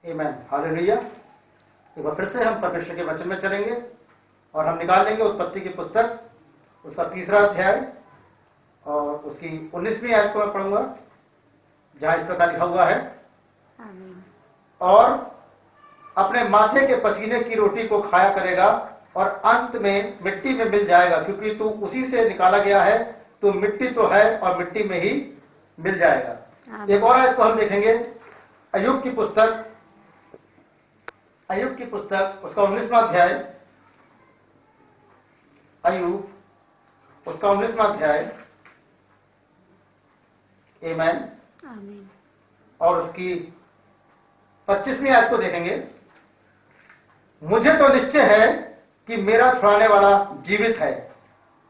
आमीन, हालेलुया। एक बार फिर से हम परमेश्वर के वचन में चलेंगे और हम निकाल लेंगे उत्पत्ति की पुस्तक, उसका 3रा अध्याय और उसकी 19वीं आयत को मैं पढ़ूंगा, जहां इस प्रकार लिखा हुआ है, और अपने माथे के पसीने की रोटी को खाया करेगा और अंत में मिट्टी में मिल जाएगा, क्योंकि तू उसी से निकाला गया है, तू मिट्टी तो है और मिट्टी में ही मिल जाएगा। एक और आयत को हम देखेंगे, अय्यूब की पुस्तक उसका 19वां अध्याय, अय्यूब उसका 19वां अध्याय, आमीन, और उसकी 25वीं आयत को देखेंगे। मुझे तो निश्चय है कि मेरा छुड़ाने वाला जीवित है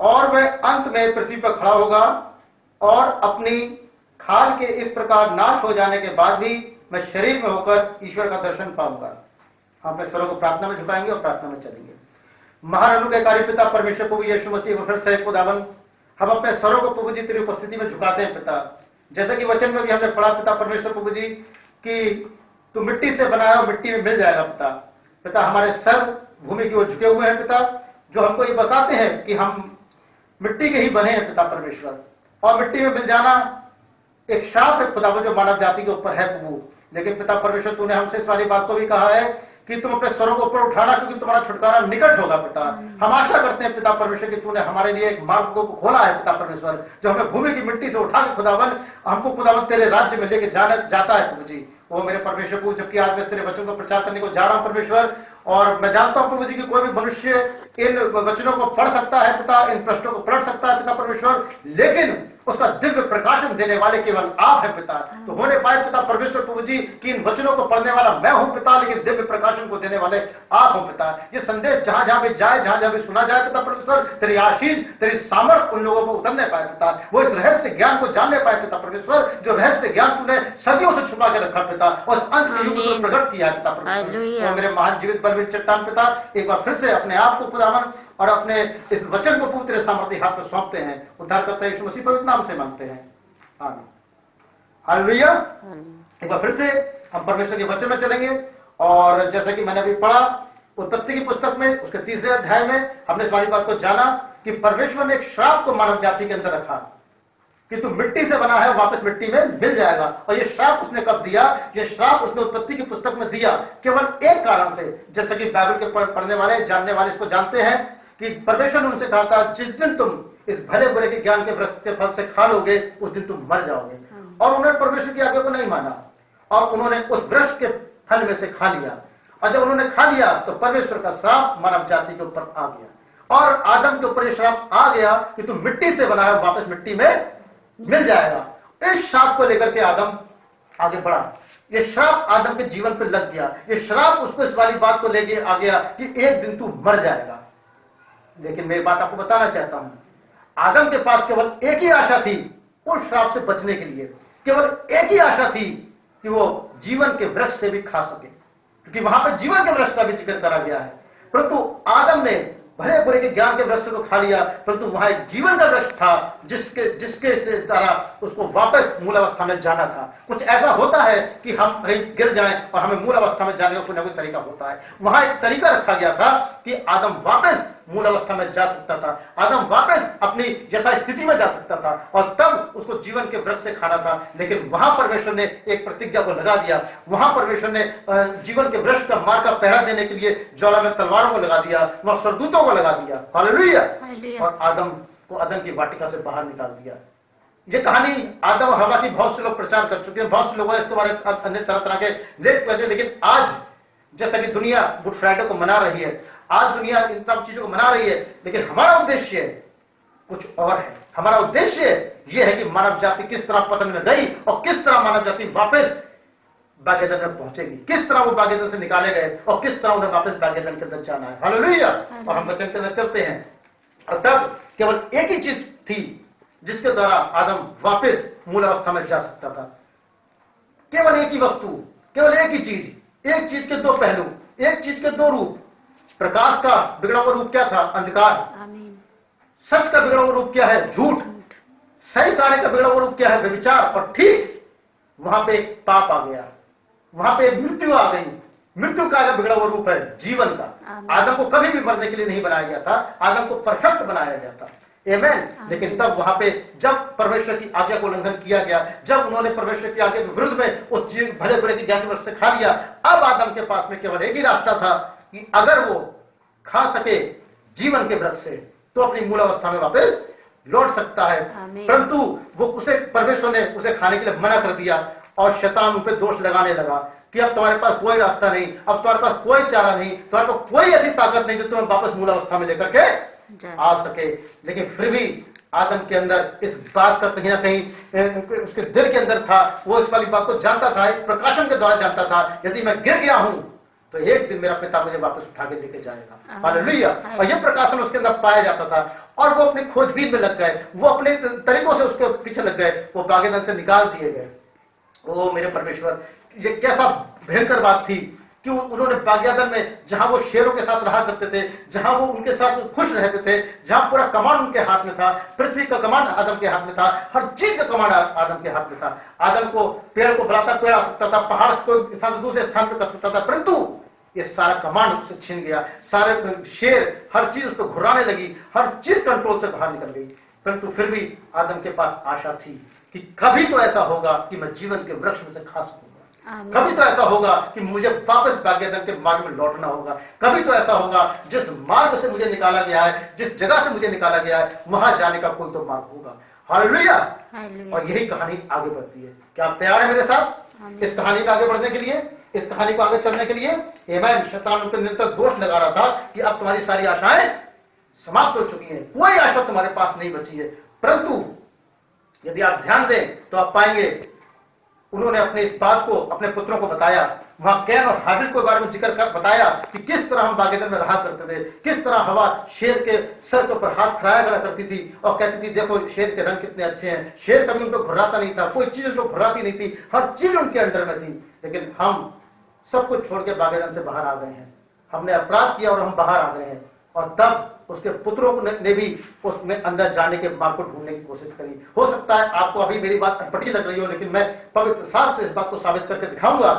और वह अंत में पृथ्वी पर खड़ा होगा, और अपनी खाल के इस प्रकार नाश हो जाने के बाद भी मैं शरीर में होकर ईश्वर का दर्शन पाऊंगा। हम अपने स्वरों को प्रार्थना में झुकाएंगे और प्रार्थना में चलेंगे। महान अनुग्रहकारी पिता परमेश्वर प्रभु यीशु मसीह, फिर से खुदावन हम अपने स्वरों को प्रभु जी तेरी उपस्थिति में झुकाते हैं पिता। जैसे कि वचन में भी हमने पढ़ा पिता परमेश्वर प्रभु जी कि तू मिट्टी से बनाया और मिट्टी में मिल जाएगा पिता। पिता हमारे सर भूमि की ओर झुके हुए हैं पिता, जो हमको ये बताते हैं कि हम मिट्टी के ही बने हैं पिता परमेश्वर, और मिट्टी में मिल जाना एक शाप है खुदा जो मानव जाति के ऊपर है प्रभु। लेकिन पिता परमेश्वर तूने हमसे इस वाली बात को भी कहा है कि तुम अपने स्वरों को ऊपर उठाना, क्योंकि तुम्हारा छुटकारा निकट होगा पिता। हम आशा करते हैं पिता परमेश्वर कि तूने हमारे लिए एक मार्ग को खोला है पिता परमेश्वर, जो हमें भूमि की मिट्टी से उठा के खुदावन हमको खुदावन तेरे राज्य में लेके जाता है प्रभु जी। वो मेरे परमेश्वर प्रभु, जबकि आज मैं तेरे वचन को प्रचार करने को जा रहा हूं परमेश्वर, और मैं जानता हूं प्रभु जी कि कोई भी मनुष्य इन वचनों को पढ़ सकता है पिता, इन प्रश्नों को पढ़ सकता है पिता परमेश्वर, लेकिन उसका दिव्य प्रकाशन देने वाले केवल आप हैं पिता। तो होने पाए पिता परमेश्वर प्रभु जी कि इन वचनों को पढ़ने वाला मैं हूं पिता, लेकिन दिव्य प्रकाशन को देने वाले आप हो पिता। ये संदेश जहां जहां भी जाए, जहां जहां भी सुना जाए पिता परमेश्वर, तेरी आशीष तेरी सामर्थ उन लोगों को उतरने पाए पिता, वो इस रहस्य ज्ञान को जानने पाए पिता परमेश्वर, जो रहस्य ज्ञान तूने सदियों से छुपा के रखा पिता, और अंत के युग में प्रकट किया पिता परमेश्वर। तो मेरे महान जीवित बलवीर चट्टान पिता, एक बार फिर से अपने आप को खुदावन और अपने इस वचन को पूरे सामर्थ्य हाथ में सौंपते हैं। उद्धार करते यीशु मसीह पवित्र नाम से मांगते हैं, आमीन, हालेलुया। एक बार फिर से हम परमेश्वर के वचन में चलेंगे, और जैसा कि मैंने अभी पढ़ा उत्पत्ति की पुस्तक में उसके 3रे अध्याय में हमने इस वाली बात को जाना कि परमेश्वर ने एक श्राप को मानव जाति के अंदर रखा कि तू मिट्टी से बना है, वापस मिट्टी में मिल जाएगा। और ये श्राप उसने कब दिया? ये श्राप उसने उत्पत्ति की पुस्तक में दिया केवल एक कारण से, जैसे कि बाइबल के पढ़ने वाले जानने वाले इसको जानते हैं कि परमेश्वर ने उनसे कहा था, जिस दिन तुम इस भले बुरे के ज्ञान के वृक्ष के फल से खा लोगे उस दिन तुम मर जाओगे। और उन्होंने परमेश्वर की आज्ञा को नहीं माना और उन्होंने उस वृक्ष के फल में से खा लिया, और जब उन्होंने खा लिया तो परमेश्वर का श्राप मानव जाति के ऊपर आ गया, और आदम के ऊपर यह श्राप आ गया कि तुम मिट्टी से बना है, वापस मिट्टी में मिल जाएगा। इस श्राप को लेकर के आदम आगे बढ़ा, ये श्राप आदम के जीवन पर लग गया, ये श्राप उसको इस वाली बात को लेके आ गया कि एक दिन तू मर जाएगा। लेकिन मैं बात आपको बताना चाहता हूं, आदम के पास केवल एक ही आशा थी उस श्राप से बचने के लिए, केवल एक ही आशा थी कि वो जीवन के वृक्ष से भी खा सके, क्योंकि वहां पर जीवन के वृक्ष का भी जिक्र करा गया है। परंतु आदम ने भले बुरे के ज्ञान के वृक्ष को खा लिया, परंतु वहां एक जीवन का वृक्ष था जिसके से द्वारा उसको वापस मूल अवस्था में जाना था। कुछ ऐसा होता है कि हम कहीं गिर जाएं और हमें मूल अवस्था में जाने का कोई ना कोई तरीका होता है। वहां एक तरीका रखा गया था कि आदम वापस मूल अवस्था में जा सकता था, आदम वापस अपनी यथा स्थिति में जा सकता था, और तब उसको जीवन के वृक्ष से खाना था। लेकिन वहां परमेश्वर ने एक प्रतिज्ञा को लगा दिया, वहां परमेश्वर ने जीवन के वृक्ष का मार्ग का पहरा देने के लिए ज्वाला में तलवारों को लगा दिया, वहां स्वर्गदूतों को लगा दिया, हालेलुया, और आदम को अदन की वाटिका से बाहर निकाल दिया। ये कहानी आदम और हवा की बहुत से लोग प्रचार कर चुके हैं, बहुत से लोगों ने इसके बारे में अन्य तरह तरह के लेख लगे। लेकिन आज जैसा कि दुनिया गुड फ्राइडे को मना रही है, आज दुनिया इन सब चीजों को मना रही है, लेकिन हमारा उद्देश्य कुछ और है। हमारा उद्देश्य यह है कि मानव जाति किस तरह पतन में गई और किस तरह मानव जाति वापस बागेदन में पहुंचेगी, किस तरह वो बागेदन से निकाले गए और किस तरह उन्हें वापस बागेदन के अंदर जाना है, हालेलुया। और हम वचन के अंदर चलते हैं, और तब केवल एक ही चीज थी जिसके द्वारा आदम वापस मूल अवस्था में जा सकता था। केवल एक ही वस्तु, केवल एक ही चीज, एक चीज के दो पहलू, एक चीज के दो रूप। प्रकाश का बिगड़ा हुआ रूप क्या था? अंधकार। सच का बिगड़ा हुआ रूप क्या है? झूठ। सही कार्य का बिगड़ा हुआ रूप क्या है? व्यभिचार। और ठीक वहां पे एक पाप आ गया, वहां पे मृत्यु आ गई। मृत्यु का जो बिगड़ा हुआ रूप है जीवन का। आदम को कभी भी मरने के लिए नहीं बनाया गया था, आदम को परफेक्ट बनाया गया था। आमेन। लेकिन तब वहां पे जब परमेश्वर की आज्ञा को उल्लंघन किया गया, जब उन्होंने परमेश्वर की आज्ञा के विरुद्ध में उस भले बुरे की ज्ञान वृक्ष से खा लिया, अब आदम के पास में केवल एक ही रास्ता था कि अगर वो खा सके जीवन के वृक्ष से तो अपनी मूल अवस्था में वापस लौट सकता है। परंतु वो उसे परमेश्वर ने उसे खाने के लिए मना कर दिया और शैतान उन पर दोष लगाने लगा कि अब तुम्हारे पास कोई रास्ता नहीं, अब तुम्हारे पास कोई चारा नहीं, तुम्हारे पास कोई ऐसी ताकत नहीं जो तुम्हें वापस मूल अवस्था में लेकर के आ सके। लेकिन फिर भी आदम के अंदर इस बात का कहीं ना कहीं उसके दिल के अंदर था, वो इस वाली बात को जानता था, एक प्रकाशन के द्वारा जानता था, यदि मैं गिर गया हूं तो एक दिन मेरा पिता मुझे वापस उठा के लेके जाएगा। हालेलुया। और यह प्रकाशन उसके अंदर पाया जाता था और वो अपनी खोजबीन में लग गए, वो अपने तरीकों से उसके पीछे लग गए, वो बागेदान से निकाल दिए गए। ओ मेरे परमेश्वर, ये कैसा भयंकर बात थी कि उन्होंने बागेदान में जहां वो शेरों के साथ रहा करते थे, जहां वो उनके साथ खुश रहते थे, जहां पूरा कमांड उनके हाथ में था, पृथ्वी का कमांड आदम के हाथ में था, हर चीज का कमांड आदम के हाथ में था। आदम को पेड़ को बुलाता पेड़ आ सकता था, पहाड़ को स्थान दूसरे स्थान पर कर सकता था, परंतु ये सारा कमांड उससे छीन गया। सारे शेर हर चीज उसको घुराने लगी, हर चीज कंट्रोल से बाहर निकल गई। परंतु फिर भी आदम के पास आशा थी कि कभी तो ऐसा होगा कि मैं जीवन के वृक्ष में से खा सकूंगा, कभी तो ऐसा होगा कि मुझे वापस बागेदान के मार्ग में लौटना होगा, कभी तो ऐसा होगा जिस मार्ग से मुझे निकाला गया है, जिस जगह से मुझे निकाला गया है, वहां जाने का कोई तो मार्ग होगा। हालेलुया। और यही कहानी आगे बढ़ती है। क्या आप तैयार हैं मेरे साथ इस कहानी में आगे बढ़ने के लिए, इस कहानी को आगे चलने के लिए? आमीन। शैतान उन पर निरंतर दोष लगा रहा था कि अब तुम्हारी सारी आशाएं समाप्त हो चुकी हैं, कोई आशा तुम्हारे पास नहीं बची है। परंतु यदि आप ध्यान दें तो आप पाएंगे उन्होंने अपने इस बात को अपने पुत्रों को बताया। वहां कैन और हाबिल के बारे में जिक्र कर बताया कि किस तरह हम बागेदान में रहा करते थे, किस तरह हवा शेर के सर के ऊपर हाथ खड़ाया करा करती थी और कहती थी देखो शेर के रंग कितने अच्छे हैं। शेर कभी उनको घुराता नहीं था, कोई चीज उनको घुराती नहीं थी, हर चीज उनके अंडर में थी। लेकिन हम सब कुछ छोड़ के बागेदान से बाहर आ गए हैं, हमने अपराध किया और हम बाहर आ गए हैं। और तब उसके पुत्रों ने भी उसमें अंदर जाने के मार्ग को ढूंढने की कोशिश करी। हो सकता है आपको अभी मेरी बात अटपटी लग रही हो, लेकिन मैं पवित्र शास्त्र से इस बात को साबित करके दिखाऊंगा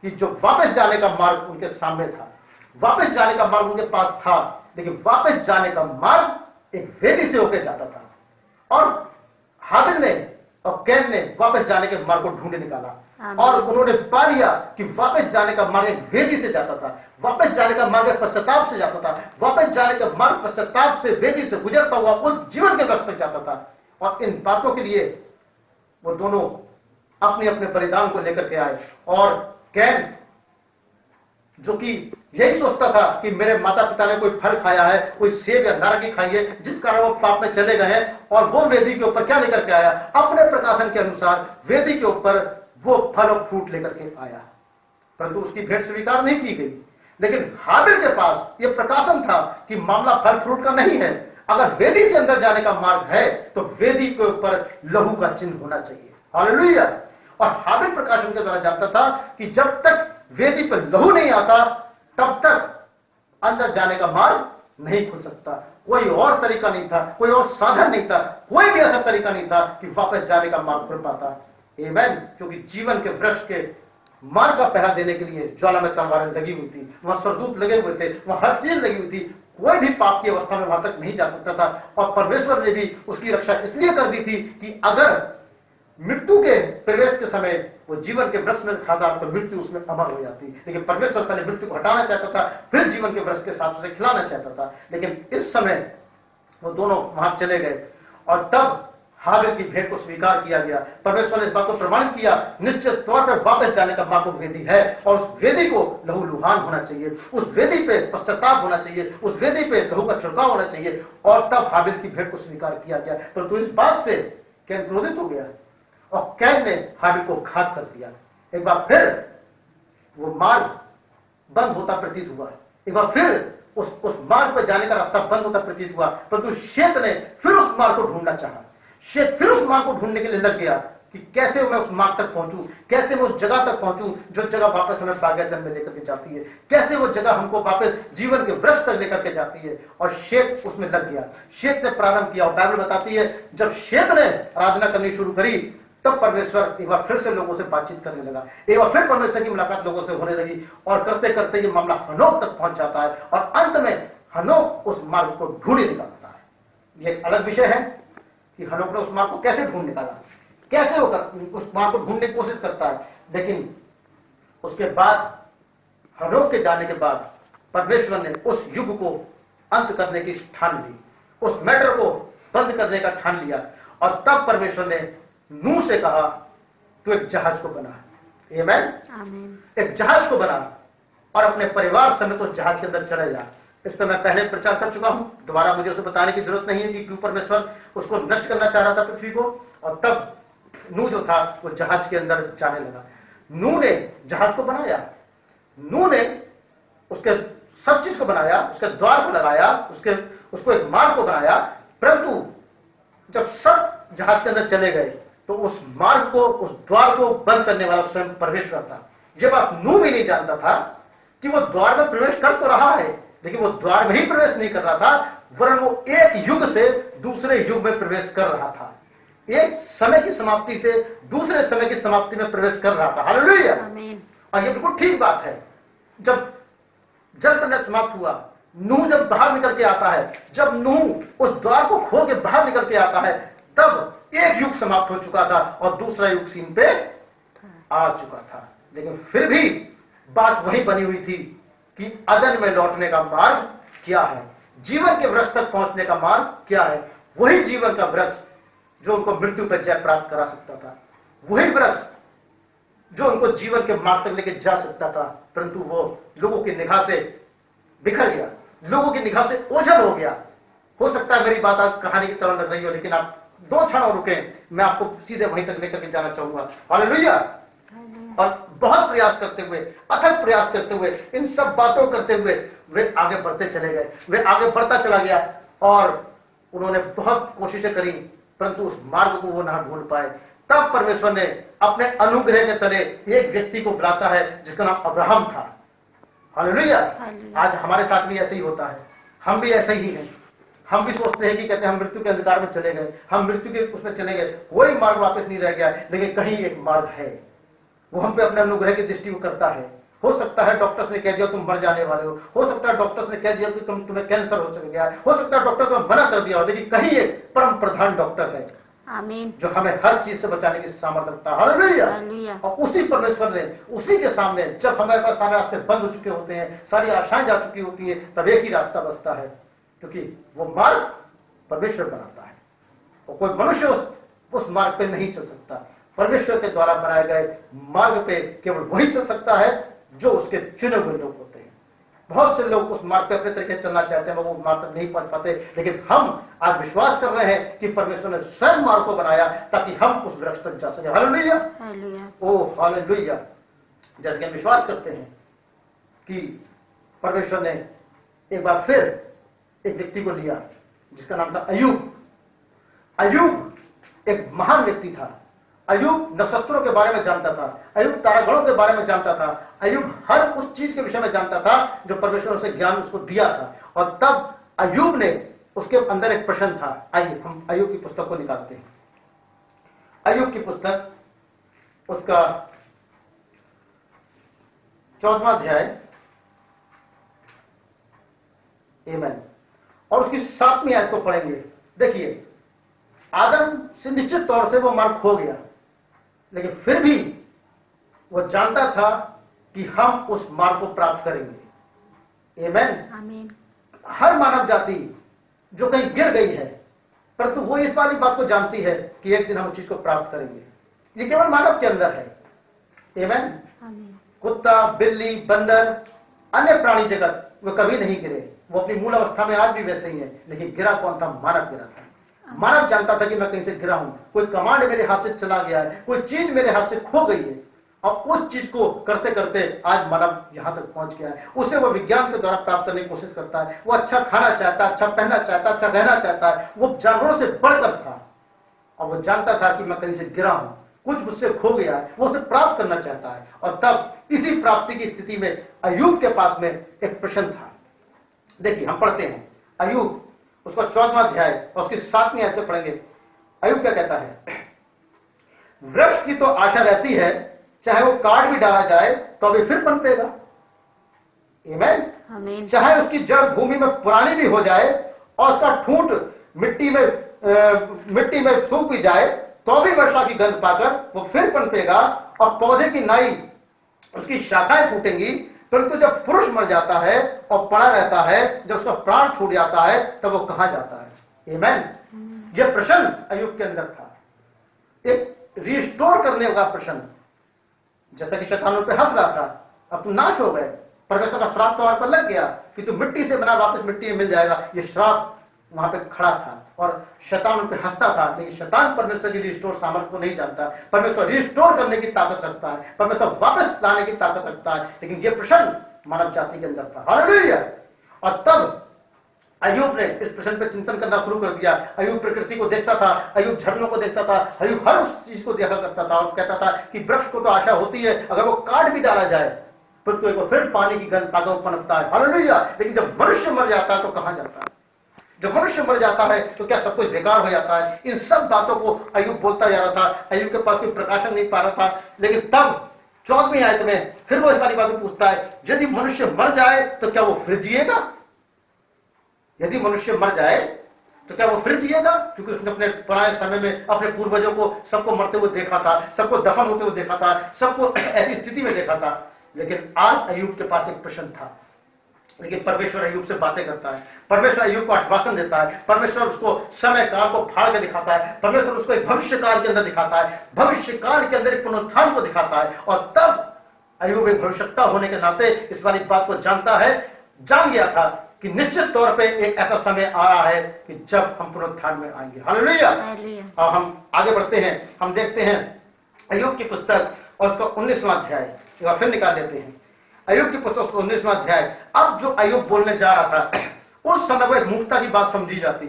कि जो वापस जाने का मार्ग उनके सामने था, वापस जाने का मार्ग उनके पास था, लेकिन वापस जाने का मार्ग एक वेदी से होकर जाता था। और हाबिल ने और कैन ने वापस जाने के मार्ग को ढूंढे निकाला और उन्होंने पा लिया कि वापस जाने का मार्ग एक वेदी से जाता था, वापस जाने का मार्ग पश्चाताप से जाता था, वापस जाने का मार्ग पश्चाताप से वेदी से गुजरता हुआ उस जीवन के वृक्ष पर जाता था। और इन बातों के लिए वो दोनों अपने अपने बलिदान को लेकर के आए। और कैन जो कि यही सोचता था कि मेरे माता पिता ने कोई फल खाया है, कोई सेब या नारंगी खाई है, जिस कारण वो पाप में चले गए हैं, और वो वेदी के ऊपर क्या लेकर के आया? अपने प्रकाशन के अनुसार वेदी के ऊपर वो फल और फ्रूट लेकर के आया। परंतु उसकी भेंट स्वीकार नहीं की गई। लेकिन हाबिल के पास यह प्रकाशन था कि मामला फल फ्रूट का नहीं है, अगर वेदी के अंदर जाने का मार्ग है तो वेदी के ऊपर लहू का चिन्ह होना चाहिए। हालेलुया। और हाबिल प्रकाशन के द्वारा जानता था कि जब तक वेदी पर लहू नहीं आता तब तक अंदर जाने का मार्ग नहीं खुल सकता। कोई और तरीका नहीं था, कोई और साधन नहीं था, कोई भी ऐसा तरीका नहीं था कि वापस जाने का मार्ग खुल पाता। आमीन। क्योंकि जीवन के वृक्ष के मार्ग का पहरा देने के लिए ज्वाला में तलवारें लगी हुई थी, वहां स्वर्गदूत लगे हुए थे, वहां हर चीज लगी हुई थी। कोई भी पाप की अवस्था में वहां तक नहीं जा सकता था। और परमेश्वर ने भी उसकी रक्षा इसलिए कर दी थी कि अगर मृत्यु के प्रवेश के समय वो जीवन के वृक्ष में खाता तो मृत्यु उसमें अमर हो जाती। लेकिन परमेश्वर पहले मृत्यु को हटाना चाहता था, फिर जीवन के वृक्ष के साथ उसे खिलाना चाहता था। लेकिन इस समय वो दोनों वहां चले गए और तब हाबिल की भेंट को स्वीकार किया गया। परमेश्वर ने इस बात को प्रमाणित किया, निश्चित तौर पर वापस जाने का मार्ग वेदी है और उस वेदी को लहू लुहान होना चाहिए, उस वेदी पे पश्चाताप होना चाहिए, उस वेदी पे लहू का छिड़काव होना चाहिए। और तब हाबिल की भेंट को स्वीकार किया गया। परंतु इस बात से कैन क्रोधित हो गया और कैन ने हाबिल को घात कर दिया। एक बार फिर वो मार्ग बंद होता प्रतीत हुआ, एक बार फिर उस मार्ग पर जाने का रास्ता बंद होता प्रतीत हुआ। परंतु शेत ने फिर उस मार्ग को ढूंढना चाहा। शेत फिर उस मार्ग को ढूंढने के लिए लग गया कि कैसे मैं उस मार्ग तक पहुंचूं, कैसे मैं उस जगह तक पहुंचूं जो जगह वापस हमें बागेदान में लेकर के जाती है, कैसे वो जगह हमको वापस जीवन के वृक्ष तक लेकर के जाती है। और शेत उसमें लग गया, शेत ने प्रारंभ किया। और बाइबल बताती है जब शेत ने आराधना करनी शुरू करी, तब परमेश्वर एक बार फिर से लोगों से बातचीत करने लगा, एक बार फिर परमेश्वर की मुलाकात लोगों से होने लगी, और करते करते ये मामला हनोक तक पहुंच जाता है, और अंत में हनोक उस मार्ग को ढूंढ निकालता है। ये एक अलग विषय है कि हनोक ने उस मार्ग को कैसे ढूंढ निकाला, कैसे वो उस मार्ग को ढूंढने की कोशिश करता है। लेकिन उसके बाद, हनोक के जाने के बाद, परमेश्वर ने उस युग को अंत करने की ठान ली, उस मैटर को बंद करने का ठान लिया, और तब परमेश्वर ने नूह से कहा, तू एक जहाज को बना। आमीन। एक जहाज को बना और अपने परिवार समेत उस जहाज के अंदर चले जा। इस पर मैं पहले प्रचार कर चुका हूं, दोबारा मुझे उसे बताने की जरूरत नहीं है कि क्यों परमेश्वर उसको नष्ट करना चाह रहा था पृथ्वी को। और तब नूह जो था वो जहाज के अंदर जाने लगा। नूह ने जहाज को बनाया, नूह ने उसके सब चीज को बनाया, उसके द्वार को लगाया, उसको एक मार्ग को बनाया, परंतु जब सब जहाज के अंदर चले गए तो उस मार्ग को, उस द्वार को बंद करने वाला स्वयं परमेश्वर था। ये बात नूह भी नहीं जानता था कि वो द्वार में प्रवेश कर तो रहा है, लेकिन वो द्वार में ही प्रवेश नहीं कर रहा था, वरन वो एक युग से दूसरे युग में प्रवेश कर रहा था, एक समय की समाप्ति से दूसरे समय की समाप्ति में प्रवेश कर रहा था। हालेलुया। और ये बिल्कुल ठीक बात है। जब जल प्रलय समाप्त हुआ, नूह जब बाहर निकल के आता है, जब नूह उस द्वार को खोल के बाहर निकल के आता है, तब एक युग समाप्त हो चुका था और दूसरा युग सीन पे आ चुका था। लेकिन फिर भी बात वही बनी हुई थी कि अदन में लौटने का मार्ग क्या है, जीवन के वृक्ष तक पहुंचने का मार्ग क्या है। वही जीवन का वृक्ष जो उनको मृत्यु पर जय प्राप्त करा सकता था, वही वृक्ष जो उनको जीवन के मार्ग तक लेके जा सकता था, परंतु वो लोगों की निगाह से बिखर गया, लोगों की निगाह से ओझल हो गया। हो सकता है मेरी बात आज कहानी की तरह लग रही हो, लेकिन आप 2 क्षण और रुके, मैं आपको सीधे वहीं तक लेकर के जाना चाहूंगा। हालेलुया। और बहुत प्रयास करते हुए, अथक प्रयास करते हुए, इन सब बातों करते हुए वे आगे बढ़ते चले गए, वे आगे बढ़ता चला गया, और उन्होंने बहुत कोशिशें करी, परंतु उस मार्ग को वो ना ढूंढ पाए। तब परमेश्वर ने अपने अनुग्रह के तले एक व्यक्ति को बुलाता है जिसका नाम अब्राहम था। हालेलुया। आज हमारे साथ भी ऐसे ही होता है, हम भी ऐसे ही हैं। हम भी सोचते हैं कि कहते हैं हम मृत्यु के अंधकार में चले गए, हम मृत्यु के उसमें चले गए, कोई मार्ग वापस नहीं रह गया, लेकिन कहीं एक मार्ग है, वो हम पे अपने अनुग्रह की दृष्टि को करता है। हो सकता है डॉक्टर्स ने कह दिया तुम मर जाने वाले हो सकता है डॉक्टर्स ने कह दिया कि तुम्हें कैंसर हो गया है, हो सकता है डॉक्टर तुम्हें मना कर दिया हो, लेकिन कहीं एक परम प्रधान डॉक्टर है, आमीन, जो हमें हर चीज से बचाने की सामर्थ्य रखता है। हालेलुया। और उसी परमेश्वर ने, उसी के सामने जब हमारे पास सारे रास्ते बंद हो चुके होते हैं, सारी आशाएं जा चुकी होती है, तब एक ही रास्ता बचता है, क्योंकि वो मार्ग परमेश्वर बनाता है और कोई मनुष्य उस मार्ग पे नहीं चल सकता। परमेश्वर के द्वारा बनाए गए मार्ग पे केवल वही चल सकता है जो उसके चुने हुए लोग होते हैं। बहुत से लोग उस मार्ग पे अपने तरीके चलना चाहते हैं, वो मार्ग तक नहीं पहुंच पाते, लेकिन हम आज विश्वास कर रहे हैं कि परमेश्वर ने स्वयं मार्ग को बनाया ताकि हम उस वृक्ष तक जा सके। हालेलुया। ओ हालेलुया। जैसे हम विश्वास करते हैं कि परमेश्वर ने एक बार फिर एक व्यक्ति को लिया जिसका नाम था अय्यूब। अय्यूब एक महान व्यक्ति था। अय्यूब नक्षत्रों के बारे में जानता था, अय्यूब तारागणों के बारे में जानता था, अय्यूब हर उस चीज के विषय में जानता था जो परमेश्वर उसे ज्ञान उसको दिया था। और तब अय्यूब ने, उसके अंदर एक प्रश्न था। आइए हम अय्यूब की पुस्तक को निकालते हैं। अय्यूब की पुस्तक, उसका 14वां अध्याय, आमीन, और उसकी 7वीं आयत को पढ़ेंगे। देखिए, आदम से निश्चित तौर से वो मार्ग खो गया, लेकिन फिर भी वो जानता था कि हम उस मार्ग को प्राप्त करेंगे। आमीन। हर मानव जाति जो कहीं गिर गई है, परंतु वो इस वाली बात को जानती है कि एक दिन हम उस चीज को प्राप्त करेंगे। ये केवल मानव के अंदर है। आमीन। कुत्ता, बिल्ली, बंदर, अन्य प्राणी जगत वो कभी नहीं गिरे, वो अपनी मूल अवस्था में आज भी वैसे ही है, लेकिन गिरा कौन था? मानव गिरा था। मानव जानता था कि मैं कहीं से गिरा हूं, कोई कमांड मेरे हाथ से चला गया है, कोई चीज मेरे हाथ से खो गई है, और उस चीज को करते करते आज मानव यहां तक पहुंच गया है। उसे वो विज्ञान के द्वारा प्राप्त करने की कोशिश करता है, वो अच्छा खाना चाहता है, अच्छा पहनना चाहता है, अच्छा रहना चाहता है, वो जानवरों से बढ़कर था, और वो जानता था कि मैं कहीं से गिरा हूं, कुछ मुझसे खो गया है, वो उसे प्राप्त करना चाहता है। और तब इसी प्राप्ति की स्थिति में अय्यूब के पास में एक प्रश्न था। देखिए हम पढ़ते हैं अय्यूब, उसका 14वां अध्याय और उसकी 7वीं आयत से पढ़ेंगे। अय्यूब क्या कहता है? वृक्ष की तो आशा रहती है, चाहे वो काट भी डाला जाए तो भी फिर पनपेगा। आमीन। चाहे उसकी जड़ भूमि में पुरानी भी हो जाए और उसका ठूंठ मिट्टी में सूख भी जाए तो भी वर्षा की गंध पाकर वो फिर पनपेगा और पौधे की नाई उसकी शाखाएं फूटेंगी। परंतु जब पुरुष मर जाता है और पड़ा रहता है, जब उसका प्राण छूट जाता है, तब वो कहां जाता है? आमीन। यह प्रश्न अय्यूब के अंदर था, एक रिस्टोर करने का प्रश्न। जैसा कि शैतान उन पे हंस रहा था, अब तुम नाश हो गए, परमेश्वर का श्राप तुम्हारे पर लग गया कि तू मिट्टी से बना वापस मिट्टी में मिल जाएगा। ये श्राप वहां पे खड़ा था और शैतान उन पे हंसता था। लेकिन शैतान परमेश्वर की रिस्टोर सामर्थ्य को नहीं जानता। परमेश्वर रिस्टोर करने की ताकत रखता है, परमेश्वर वापस लाने की ताकत रखता है। लेकिन ये प्रश्न मानव जाति के अंदर था। हालेलुया। और तब अय्यूब ने इस प्रश्न पर चिंतन करना शुरू कर दिया। अय्यूब प्रकृति को देखता था, अय्यूब झरनों को देखता था, अय्यूब हर उस चीज को देखा करता था और कहता था कि वृक्ष को तो आशा होती है, अगर वो काट भी डाला जाए तो फिर पानी की गंध ताकत पनपता है। हालेलुया। लेकिन जब मनुष्य मर जाता है तो कहां जाता है? जब मनुष्य मर जाता है तो क्या सब कुछ बेकार हो जाता है? इन सब बातों को अय्यूब बोलता जा रहा था। अय्यूब के पास कोई प्रकाशन नहीं पा रहा था। लेकिन तब 14वीं आयत में फिर वो इस वाली बात पूछता है, यदि मनुष्य मर जाए तो क्या वो फिर जिएगा? यदि मनुष्य मर जाए तो क्या वो फिर जिएगा? क्योंकि उसने अपने पुराने समय में अपने पूर्वजों को सबको मरते हुए देखा था, सबको दफन होते हुए देखा था, सबको ऐसी स्थिति में देखा था। लेकिन आज अय्यूब के पास एक प्रश्न था। लेकिन परमेश्वर अय्यूब से बातें करता है, परमेश्वर अय्यूब को आश्वासन देता है, परमेश्वर उसको समय काल को फाड़ के दिखाता है, परमेश्वर उसको एक भविष्य काल के अंदर दिखाता है, भविष्य काल के अंदर एक पुनरुत्थान को दिखाता है। और तब अय्यूब एक भविष्यवक्ता होने के नाते इस वाली बात को जानता है, जान गया था कि निश्चित तौर पे एक ऐसा समय आ रहा है कि जब हम पुनरुत्थान में आएंगे। हालेलुया। और हम आगे बढ़ते हैं, हम देखते हैं अय्यूब की पुस्तक और उसका 19वां अध्याय फिर निकाल लेते हैं। अय्यूब की पुस्तक का 19वां अध्याय। अब जो अय्यूब बोलने जा रहा था, उस समय वो एक मूर्खता की बात समझी जाती,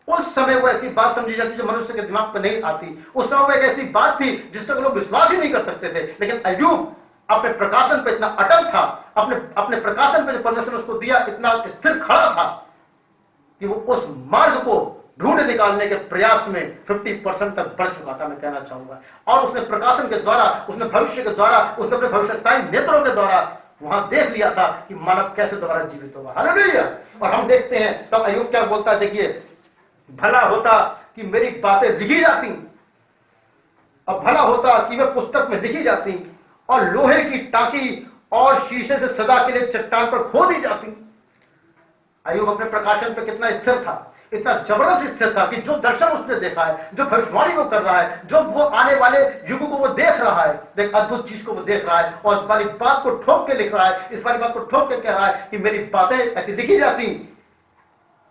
उस समय वो ऐसी बात समझी जाती जो मनुष्य के दिमाग पर नहीं आती। उस समय वो एक ऐसी बात थी जिस पर लोग विश्वास ही नहीं कर सकते थे। लेकिन अय्यूब अपने प्रकाशन पे इतना अटल था, अपने प्रकाशन पे जो परमेश्वर ने उसको दिया इतना स्थिर खड़ा था कि वो उस मार्ग को ढूंढ निकालने के प्रयास में 50% तक बढ़ चुका था, मैं कहना चाहूंगा। और उसने प्रकाशन के द्वारा, उसने भविष्य के द्वारा, उसने अपने भविष्यताई नेत्रों के द्वारा वहां देख लिया था कि मानव कैसे दोबारा जीवित होगा। हालेलुया। और हम देखते हैं तब अय्यूब क्या बोलता है, देखिए, भला होता कि मेरी बातें लिखी जाती, और भला होता कि वे पुस्तक में लिखी जाती और लोहे की टांकी और शीशे से सदा के लिए चट्टान पर खो दी जाती। अय्यूब अपने प्रकाशन पर कितना स्थिर था, इतना जबरदस्त स्थिर था कि जो दर्शन उसने देखा है, जो भविष्यवाणी को कर रहा है, जो वो आने वाले युग को वो देख रहा है, एक अद्भुत चीज को वो देख रहा है और इस वाली बात को ठोक के लिख रहा है, इस वाली बात को ठोक के कह रहा है कि मेरी बातें ऐसी लिखी जाती,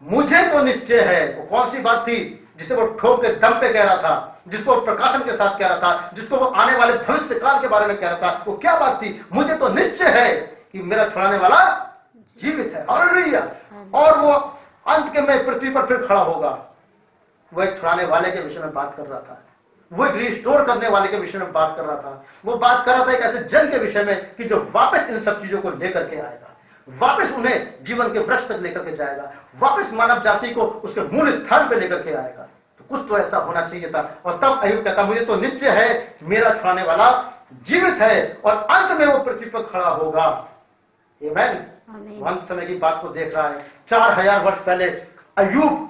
मुझे तो निश्चय है। वो कौन सी बात थी जिसे वो ठोक के दम पे कह रहा था, जिसको वो प्रकाशन के साथ कह रहा था, जिसको वो आने वाले भविष्य काल के बारे में कह रहा था? वो क्या बात थी? मुझे तो निश्चय है कि मेरा छुड़ाने वाला जीवित है। हालेलुया। और वो अंत के में पृथ्वी पर फिर खड़ा होगा। वो एक छुड़ाने वाले के विषय में बात कर रहा था, वो एक रिस्टोर करने वाले के विषय में बात कर रहा था। वो बात कर रहा था एक ऐसे जन के विषय में कि जो वापस इन सब चीजों को लेकर के आएगा, वापस उन्हें जीवन के वृक्ष तक लेकर के जाएगा, वापस मानव जाति को उसके मूल स्थान पर लेकर के आएगा। तो कुछ तो ऐसा होना चाहिए था। और तब अय्यूब कहता, मुझे तो निश्चय है मेरा छुड़ाने वाला जीवित है और अंत में वो पृथ्वी पर खड़ा होगा। आमीन। अंत समय की बात को देख रहा है। 4000 वर्ष पहले अय्यूब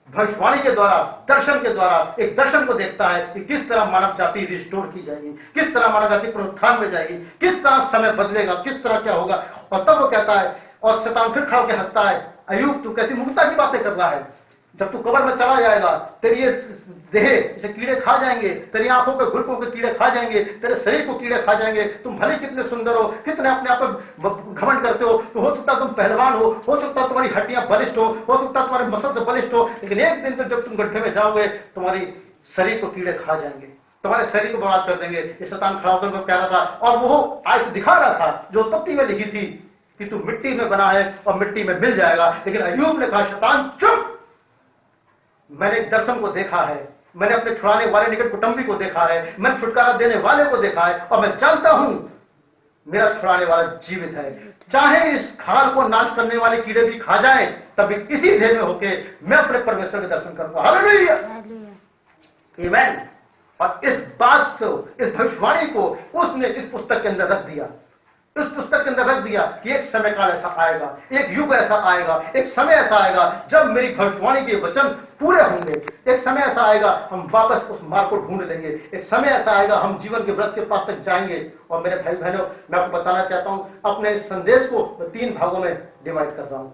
भविष्यवाणी के द्वारा, दर्शन के द्वारा एक दर्शन को देखता है कि किस तरह मानव जाति रिस्टोर की जाएगी, किस तरह मानव जाति पुनरुत्थान में जाएगी, किस तरह समय बदलेगा, किस तरह क्या होगा। और तब वो कहता है, और शैतान फिर खड़ा होकर हंसता है, अय्यूब तू कैसी मूर्खता की बातें कर रहा है? जब तू कब्र में चला जाएगा, तेरी ये देह इसे कीड़े खा जाएंगे, तेरी आंखों के घुटनों के कीड़े खा जाएंगे, तेरे शरीर को कीड़े खा जाएंगे। तुम भले कितने सुंदर हो, कितने अपने आप पर घमंड करते हो, तो हो सकता है तुम पहलवान हो सकता है तुम्हारी हड्डियां बलिष्ठ हो सकता है तुम्हारे मसल से बलिष्ठ हो, लेकिन एक दिन तो जब तुम गड्ढे में जाओगे तुम्हारी शरीर को कीड़े खा जाएंगे, तुम्हारे शरीर को बर्बाद कर देंगे। ये शैतान खड़ा होकर कह रहा था, और वो आयत दिखा रहा था जो उत्पत्ति में लिखी थी कि तू मिट्टी में बना है और मिट्टी में मिल जाएगा। लेकिन अय्यूब ने कहा, शैतान चुप, मैंने एक दर्शन को देखा है, मैंने अपने छुड़ाने वाले निकट कुटुंबी को देखा है, मैंने छुटकारा देने वाले को देखा है, और मैं जानता हूं मेरा छुड़ाने वाला जीवित है। चाहे इस खाल को नाश करने वाले कीड़े भी खा जाए, तभी इसी देह में होके मैं अपने परमेश्वर के दर्शन करूंगा। हालेलुया। आमीन। और इस बात को, इस भविष्यवाणी को उसने इस पुस्तक के अंदर रख दिया। इस पुस्तक के अंदर रख दिया कि एक समय काल ऐसा आएगा, एक युग ऐसा आएगा, एक समय ऐसा आएगा जब मेरी भविष्यवाणी के वचन पूरे होंगे। एक समय ऐसा आएगा हम वापस उस मार्ग को ढूंढ लेंगे। एक समय ऐसा आएगा हम जीवन के व्रत के पास तक जाएंगे। और मेरे भाई बहनों, मैं आपको बताना चाहता हूं, अपने इस संदेश को मैं 3 भागों में डिवाइड कर रहा हूं।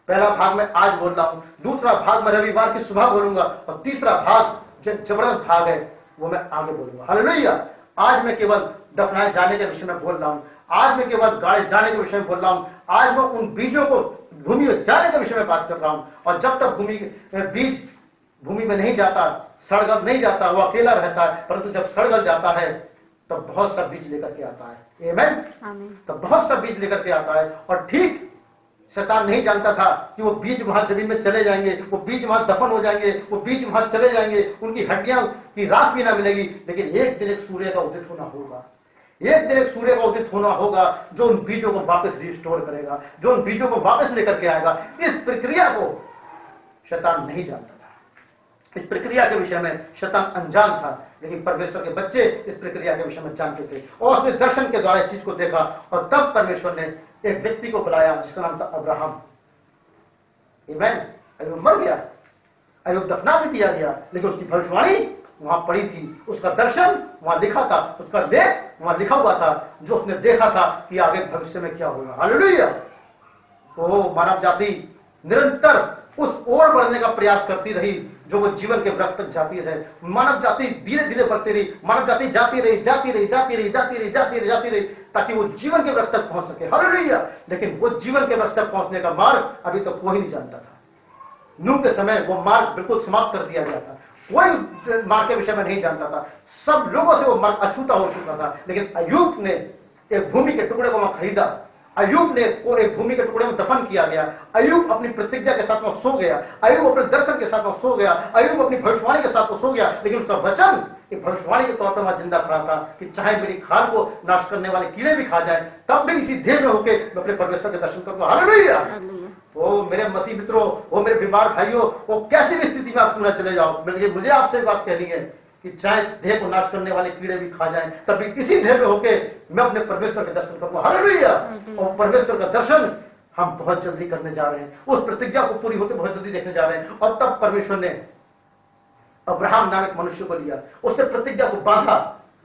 पहला भाग मैं आज बोल रहा हूं, दूसरा भाग मैं रविवार की सुबह बोलूंगा, और तीसरा भाग जो जबरदस्त भाग है वो मैं आगे बोलूंगा। हालेलुया। आज मैं केवल दफनाए जाने के विषय में बोल रहा हूं, आज मैं केवल गाड़े जाने के विषय में बोल रहा हूं, आज मैं उन बीजों को भूमि में जाने के विषय में बात कर रहा हूं। और जब तक बीज भूमि में नहीं जाता, सड़गल नहीं जाता, वो अकेला रहता है, परंतु जब सड़गल जाता है तब बहुत सा बीज लेकर के आता है। आमीन। तब बहुत सा बीज लेकर के आता है। और ठीक शैतान नहीं जानता था कि वो बीज वहां जमीन में चले जाएंगे, वो बीज वहां दफन हो जाएंगे, वो बीज वहां चले जाएंगे, उनकी हड्डियां की राख भी ना मिलेगी। लेकिन एक दिन एक सूर्य का उदित होना होगा, एक दिन एक सूर्य का उदित होना होगा जो उन बीजों को वापस रिस्टोर करेगा, जो उन बीजों को वापस लेकर के आएगा। इस प्रक्रिया को शैतान नहीं जानता था। इस प्रक्रिया के विषय में शैतान अनजान था, लेकिन परमेश्वर के बच्चे इस प्रक्रिया के विषय में जानते थे। और उसने दर्शन के द्वारा इस चीज को देखा, और तब परमेश्वर ने एक व्यक्ति को बुलाया जिसका नाम था अब्राहम। आमीन। अय्यूब मर गया, अय्यूब दफना भी दिया गया, लेकिन उसकी भविष्यवाणी वहां पड़ी थी, उसका दर्शन वहां लिखा था, उसका लेख वहां लिखा हुआ था, जो उसने देखा था कि आगे भविष्य में क्या होगा। हालेलुया। तो मानव जाति निरंतर उस ओर बढ़ने का प्रयास करती रही जो वो जीवन के व्रत तक जाती रहे। मानव जाति धीरे धीरे बढ़ती रही, मानव जाति जाती रही, जाती रही, जाती रही, जाती रही, जाती रही, जाती रही, ताकि वो जीवन के व्रत तक पहुंच सके। हालेलुया। लेकिन वो जीवन के व्रत तक पहुंचने का मार्ग अभी तक कोई नहीं जानता था। नूह के समय वो मार्ग बिल्कुल समाप्त कर दिया गया था, कोई मार्ग के विषय में नहीं जानता था, सब लोगों से वो मार्ग अछूता हो चुका था। लेकिन अय्यूब ने एक भूमि के टुकड़े को वहां खरीदा, अय्यूब ने को एक भूमि के टुकड़े में दफन किया गया, अय्यूब अपनी प्रतिज्ञा के साथ में सो गया, अय्यूब अपने दर्शन के साथ में सो गया, अय्यूब अपनी भविष्यवाणी के साथ में सो गया। लेकिन उसका वचन एक भविष्यवाणी के तौर पर वहां जिंदा खड़ा था कि चाहे मेरी खाल को नाश करने वाले कीड़े भी खा जाए, तब भी इसी देह में होकर मैं अपने परमेश्वर के दर्शन करूंगा। हालेलुया। ओ मेरे मसीह मित्रों, वो मेरे बीमार भाइयों, वो कैसी भी स्थिति में आप क्यों न चले जाओ, मुझे आपसे बात कहनी है कि चाहे देह को नाश करने वाले कीड़े भी खा जाएं, तब भी इसी देह में होके मैं अपने परमेश्वर के दर्शन करूंगा। हालेलुया। और परमेश्वर का दर्शन हम बहुत जल्दी करने जा रहे हैं, उस प्रतिज्ञा को पूरी होते बहुत जल्दी देखने जा रहे हैं। और तब परमेश्वर ने अब्राहम नामक मनुष्य को लिया, उसने प्रतिज्ञा को बांधा,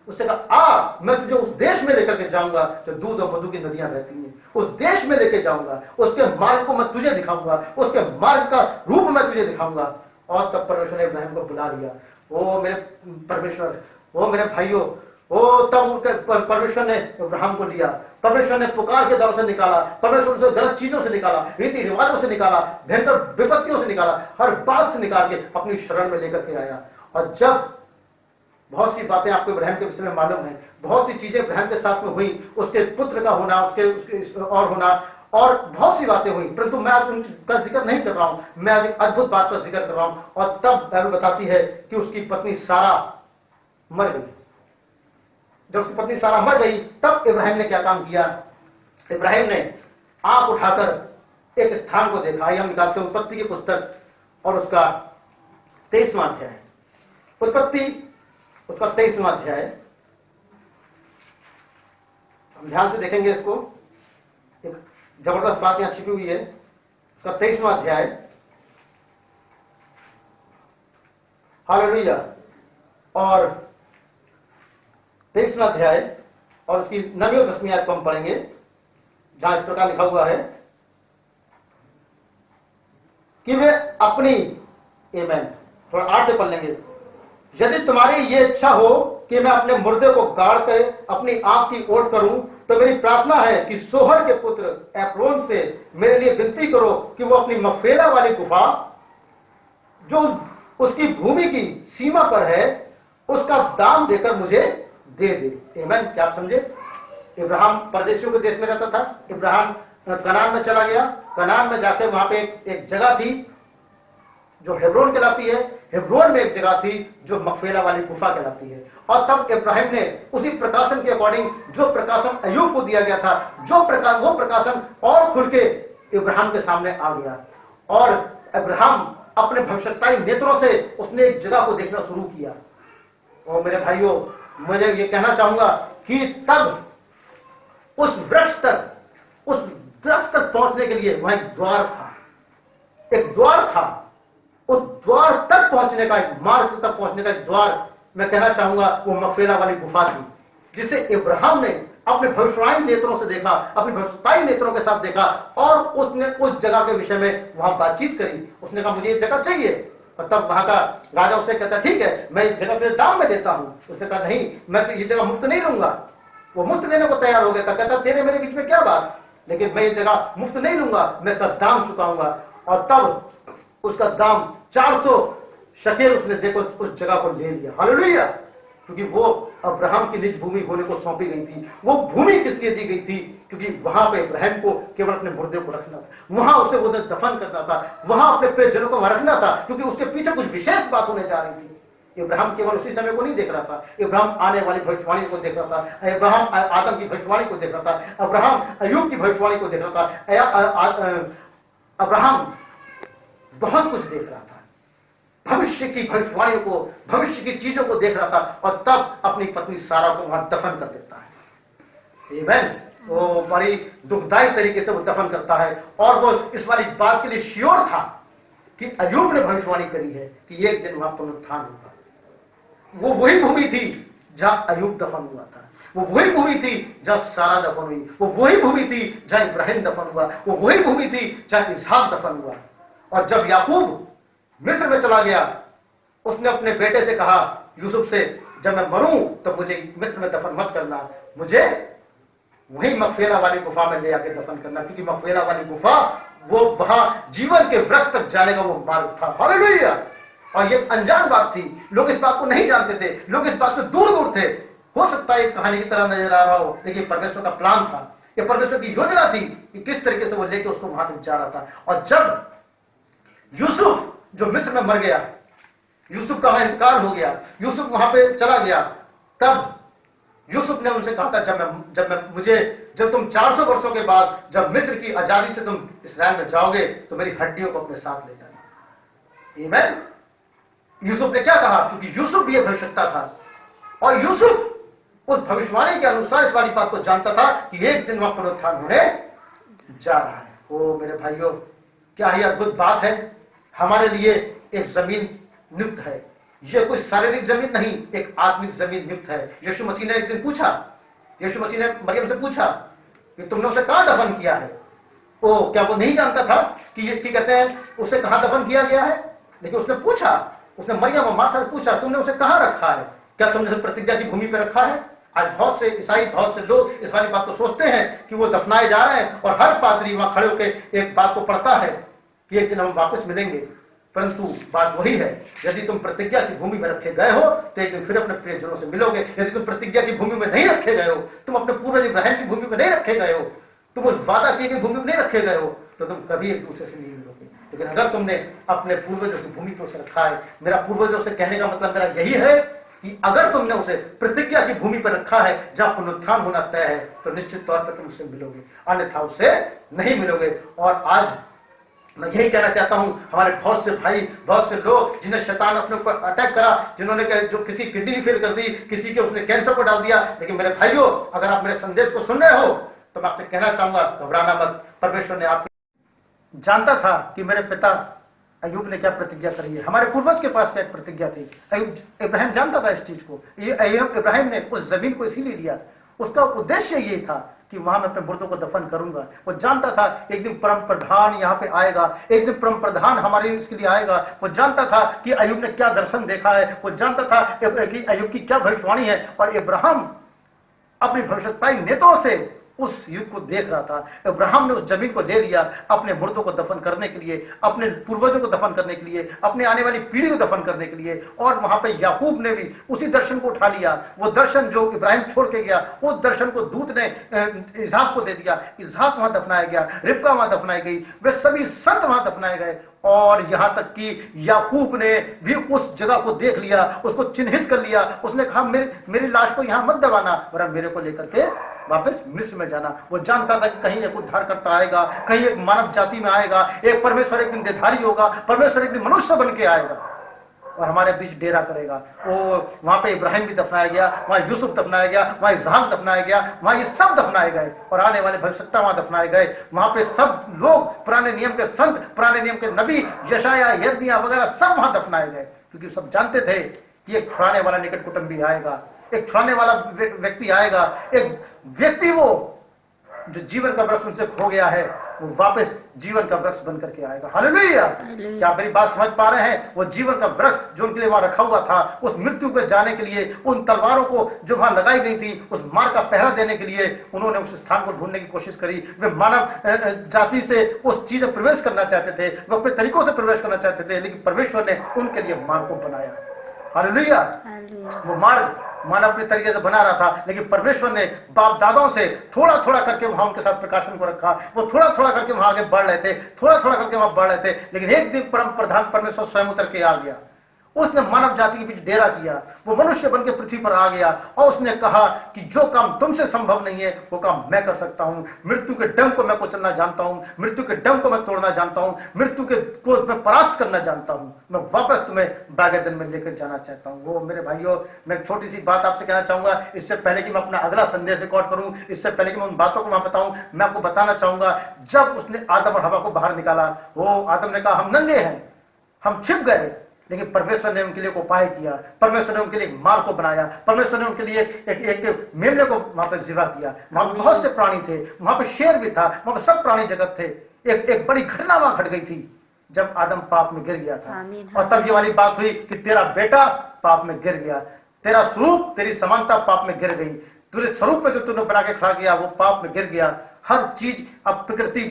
उसने कहा आ मैं तुझे उस देश में लेकर के जाऊंगा जो दूध और मधु की नदियां बहती हैं, उस देश में लेके जाऊंगा, उसके मार्ग को मैं तुझे दिखाऊंगा, उसके मार्ग का रूप मैं तुझे दिखाऊंगा। और तब परमेश्वर ने इब्राहिम को बुला लिया। ओ मेरे परमेश्वर, ओ मेरे भाइयों, ओ तब परमेश्वर ने इब्राहिम को लिया, परमेश्वर ने पुकार के दौर से निकाला, परमेश्वर से गलत चीजों से निकाला, रीति रिवाजों से निकाला, भयंकर विपत्तियों से निकाला, हर बात से निकाल के अपनी शरण में लेकर के आया। और जब बहुत सी बातें आपको इब्राहिम के विषय में मालूम है, बहुत सी चीजें इब्राहिम के साथ में हुई, उसके पुत्र का होना, उसके और होना, और बहुत सी बातें हुई, परंतु मैं आज उनका जिक्र नहीं कर रहा हूं, मैं आज एक अद्भुत बात का जिक्र कर रहा हूं। और तब बाइबल बताती है कि उसकी पत्नी सारा मर गई। जब उसकी पत्नी सारा मर गई, तब इब्राहिम ने क्या काम किया? इब्राहिम ने आंख उठाकर एक स्थान को देखा। हम निकालते हैं उत्पत्ति की पुस्तक और उसका 23वां अध्याय, उत्पत्ति उसका 23वां अध्याय। हम ध्यान से देखेंगे इसको, एक जबरदस्त बात यहां छिपी हुई है। उसका 23वां अध्याय, हालेलुया। और 23वां अध्याय और उसकी 9वीं और 10वीं आयत को हम पढ़ेंगे, जहां इस प्रकार लिखा हुआ है कि वे अपनी, आमीन, थोड़ा 8 से पढ़ लेंगे। यदि तुम्हारी ये इच्छा हो कि मैं अपने मुर्दे को गाड़ कर अपनी आंख की ओट करूं, तो मेरी प्रार्थना है कि सोहर के पुत्र एप्रोन से मेरे लिए विनती करो कि वो अपनी मकफेला वाली गुफा जो उसकी भूमि की सीमा पर है उसका दाम देकर मुझे दे दे। आमीन। क्या आप समझे? इब्राहिम परदेशियों के देश में रहता था, इब्राहिम कनान में चला गया, कनान में जाकर वहां पे एक जगह थी जो हेब्रोन कहलाती है, हेब्रोन में एक जगह थी जो मकफेला वाली गुफा कहलाती है। और तब इब्राहिम ने उसी प्रकाशन के अकॉर्डिंग जो प्रकाशन अय्यूब को दिया गया था, वो प्रकाशन और खुल के इब्राहिम के सामने आ गया। और इब्राहिम अपने भविष्यकालीन नेत्रों से उसने एक जगह को देखना शुरू किया। और मेरे भाइयों, मुझे ये कहना चाहूंगा कि तब उस वृक्ष तक पहुंचने के लिए वहां एक द्वार था, एक द्वार था। उस द्वार तक पहुंचने का, एक मार्ग तक पहुंचने का एक द्वार, मैं कहना चाहूंगा वो मकफेला वाली गुफा थी, जिसे इब्राहिम ने अपने भविष्यवाणी नेत्रों से देखा, अपने भविष्यवाणी नेत्रों के साथ देखा, और उसने उस जगह के विषय में वहां बातचीत करी। उसने कहा मुझे ये जगह चाहिए। और तब वहां का राजा उससे कहता ठीक है, मैं इस जगह तुझे दाम में देता हूं। उसने कहा नहीं, मैं तो ये जगह मुफ्त नहीं लूंगा। वो मुफ्त देने को तैयार हो गया था, कहता तेरे मेरे बीच में क्या बात, लेकिन मैं ये जगह मुफ्त नहीं लूंगा, मैं इसका दाम चुकाऊंगा। और तब उसका दाम 400 शकेल उसने देखो उस जगह को ले लिया। हालेलुया। क्योंकि वो अब्राहम की निज भूमि होने को सौंपी गई थी। वो भूमि किस लिए दी गई थी? क्योंकि वहां पे इब्राहिम को केवल अपने मुर्दे को रखना था, वहां उसे वो दफन करना था, वहां अपने प्रियजनों को रखना था, क्योंकि उसके पीछे कुछ विशेष बात होने जा रही थी। इब्राहिम केवल उसी समय को नहीं देख रहा था, इब्राहिम आने वाली भविष्यवाणी को देख रहा था, इब्राहिम आदम की भविष्यवाणी को देख रहा था, अब्राहम अय्यूब की भविष्यवाणी को देख रहा था, अब्राहम बहुत कुछ देख रहा था, भविष्य की भविष्यवाणियों को, भविष्य की चीजों को देख रहा था। और तब अपनी पत्नी सारा को वहां दफन कर देता है। आमीन। वो बड़ी दुखदायी तरीके से वो दफन करता है। और वो इस वाली बात के लिए श्योर था कि अय्यूब ने भविष्यवाणी करी है कि एक दिन वहां पुनरुत्थान होगा। वो वही भूमि थी जहां अय्यूब दफन हुआ था, वो वही भूमि थी जहां सारा दफन हुई, वो वही भूमि थी जहां इब्राहिम दफन हुआ, वो वही भूमि थी जहां इसहाक दफन हुआ। और जब याकूब मिस्र में चला गया, उसने अपने बेटे से कहा, यूसुफ से, जब मैं मरूं तो मुझे मिस्र में दफन मत करना, मुझे वही मकफेला वाली गुफा में ले आके दफन करना, क्योंकि मकफेला वाली गुफा वो वहां जीवन के वृक्ष तक जाने का वो मार्ग था। हालेलुया। और ये अनजान बात थी, लोग इस बात को नहीं जानते थे, लोग इस बात से दूर दूर थे। हो सकता है एक कहानी की तरह नजर आ रहा हो, लेकिन परमेश्वर का प्लान था, ये परमेश्वर की योजना थी कि किस तरीके से वो लेके उसको वहां तक जा रहा था। और जब यूसुफ जो मिस्र में मर गया, यूसुफ का वहां इंतकाल हो गया, यूसुफ वहां पे चला गया, तब यूसुफ ने उनसे कहा था, जब तुम 400 वर्षों के बाद जब मिस्र की आजादी से तुम इस्राएल में जाओगे तो मेरी हड्डियों को अपने साथ ले जाना। आमीन। यूसुफ ने क्या कहा? क्योंकि यूसुफ भी ये भविष्यता था, और यूसुफ उस भविष्यवाणी के अनुसार इस वाली बात को जानता था कि एक दिन वहां पुनरुत्थान होने जा रहा है। ओ मेरे भाइयों, क्या ही अद्भुत बात है। हमारे लिए एक जमीन नियुक्त है। यह कोई शारीरिक जमीन नहीं, एक आत्मिक जमीन नियुक्त है। यीशु मसीह ने एक दिन पूछा, यीशु मसीह ने मरियम से पूछा कि तुमने उसे कहां दफन किया है? ओ क्या वो नहीं जानता था कि ये कहते हैं उसे कहां दफन किया गया है? लेकिन उसने पूछा, उसने मरियम और माता से पूछा, तुमने उसे कहां रखा है? क्या तुमने उसे प्रतिज्ञा की भूमि पर रखा है? आज बहुत से ईसाई, बहुत से लोग इस वाली बात को सोचते हैं कि वो दफनाए जा रहे हैं, और हर पादरी वहां खड़े होकर एक बात को पढ़ता है कि एक दिन हम वापस मिलेंगे। परंतु बात वही है, यदि तुम प्रतिज्ञा की भूमि में रखे गए हो तो एक दिन फिर अपने प्रियजनों से मिलोगे। यदि तुम प्रतिज्ञा की भूमि में नहीं रखे गए हो, तुम अपने पूर्वज इब्राहिम की भूमि में नहीं रखे गए हो, तुम उस वादा की गई भूमि में नहीं रखे गए हो, तो तुम कभी एक दूसरे से नहीं मिलोगे। लेकिन अगर तुमने अपने पूर्वजों की भूमि को रखा है, मेरा पूर्वजों से कहने का मतलब मेरा यही है कि अगर तुमने उसे प्रतिज्ञा की भूमि पर रखा है जहां पुनरुत्थान होना तय है, तो निश्चित तौर पर तुम उससे मिलोगे, अन्यथा उससे नहीं मिलोगे। और आज मैं यही कहना चाहता हूं, हमारे बहुत से भाई, बहुत से लोग जिन्हें शैतान अपने ऊपर अटैक करा, जिन्होंने जो किसी किडनी फेल कर दी, किसी के उसने कैंसर को डाल दिया, लेकिन मेरे भाइयों, अगर आप मेरे संदेश को सुन रहे हो तो मैं आपसे कहना चाहूंगा, घबराना मत। परमेश्वर ने आप जानता था कि मेरे पिता अय्यूब ने क्या प्रतिज्ञा करी है, हमारे पूर्वज के पास क्या प्रतिज्ञा थी। इब्राहिम जानता था इस चीज को। इब्राहिम ने उस जमीन को इसीलिए लिया, उसका उद्देश्य यही था कि वहां मैं अपने मुर्दों को दफन करूंगा। वो जानता था एक दिन परम प्रधान यहाँ पे आएगा, एक दिन परम प्रधान हमारे इसके लिए आएगा। वो जानता था कि अय्यूब ने क्या दर्शन देखा है, वो जानता था कि अय्यूब की क्या भविष्यवाणी है। और इब्राहिम अपनी भविष्यवाणी नेताओं से उस युग को देख रहा था। इब्राहिम ने उस जमीन को ले लिया अपने मुर्दों को दफन करने के लिए, अपने पूर्वजों को दफन करने के लिए, अपने आने वाली पीढ़ी को दफन करने के लिए। और वहां पे याकूब ने भी उसी दर्शन को उठा लिया, वो दर्शन जो इब्राहिम छोड़ के गया, उस दर्शन को दूत ने इसहाक को दे दिया। इसहाक वहां दफनाया गया, रिबका वहां दफनाई गई, वे सभी संत वहां दफनाए गए। और यहां तक कि याकूब ने भी उस जगह को देख लिया, उसको चिन्हित कर लिया। उसने कहा मेरी लाश को यहां मत दबाना, वरन मेरे को लेकर के वापस मिस्र में जाना। वो जानता था कि कहीं एक उद्धारकर्ता आएगा, कहीं एक मानव जाति में आएगा, एक परमेश्वर एक दिन देधारी होगा, परमेश्वर एक दिन मनुष्य बन के आएगा। और हमारे बीच डेरा करेगा। वो वहां पे इब्राहिम भी दफनाया गया, वहां यूसुफ दफनाया गया, वहां इसहाक दफनाया गया, वहां ये सब दफनाए गए और आने वाले भविष्यवक्ता वहां दफनाए गए। वहां पे सब लोग, पुराने नियम के संत, पुराने नियम के नबी, यशाया, यिर्मयाह वगैरह सब वहां दफनाए गए, क्योंकि सब जानते थे कि एक छुड़ाने वाला निकट कुटुंबी आएगा, एक छुड़ाने वाला व्यक्ति आएगा, एक व्यक्ति वो जो जीवन का वृक्ष उनसे खो गया है वो वापस जीवन का वृक्ष बन करके आएगा। हालेलुया! क्या आप मेरी बात समझ पा रहे हैं? वो जीवन का वृक्ष जो उनके लिए वहां रखा हुआ था, उस मृत्यु पे जाने के लिए, उन तलवारों को जो वहां लगाई गई थी, उस मार का पहरा देने के लिए उन्होंने उस स्थान को ढूंढने की कोशिश करी। वे मानव जाति से उस चीज में प्रवेश करना चाहते थे, वे अपने तरीकों से प्रवेश करना चाहते थे, लेकिन परमेश्वर ने उनके लिए मार्ग को बनाया। हालेलुया! वो मार्ग मानव अपने तरीके से बना रहा था, लेकिन परमेश्वर ने बाप दादाओं से थोड़ा थोड़ा करके वहां उनके साथ प्रकाशन को रखा। वो थोड़ा थोड़ा करके वहां आगे बढ़ रहे थे, थोड़ा थोड़ा करके वहां बढ़ रहे थे, लेकिन एक दिन परम प्रधान परमेश्वर स्वयं उतर के आ गया। उसने मानव जाति के बीच डेरा किया, वो मनुष्य बन के पृथ्वी पर आ गया और उसने कहा कि जो काम तुमसे संभव नहीं है वो काम मैं कर सकता हूं। मृत्यु के डंक को मैं कुचलना जानता हूं, मृत्यु के डंक को मैं तोड़ना जानता हूं, मृत्यु के को मैं परास्त करना जानता हूं। मैं वापस तुम्हें बागेदन में लेकर जाना चाहता हूं। वो मेरे भाइयों, मैं एक छोटी सी बात आपसे कहना चाहूंगा, इससे पहले कि मैं अपना अगला संदेश रिकॉर्ड करूं, इससे पहले कि मैं उन बातों को वहां बताऊं, मैं आपको बताना चाहूंगा, जब उसने आदम और हवा को बाहर निकाला, वो आदम ने कहा हम नंगे हैं, हम छिप गए, लेकिन परमेश्वर ने उनके लिए एक उपाय किया, परमेश्वर ने उनके लिए एक मार्ग को बनाया, परमेश्वर ने उनके लिए एक मेमने को वहां पर जिबा किया। वहां बहुत से प्राणी थे, वहां पर शेर भी था, वहां पर सब प्राणी जगत थे। एक बड़ी घटना वहां घट गई थी जब आदम पाप में गिर गया था। और तब ये वाली बात हुई कि तेरा बेटा पाप में गिर गया, तेरा स्वरूप, तेरी समानता पाप में गिर गई, तेरे स्वरूप में जो तूने बना के खड़ा किया वो पाप में गिर गया। हर चीज अब प्रकृति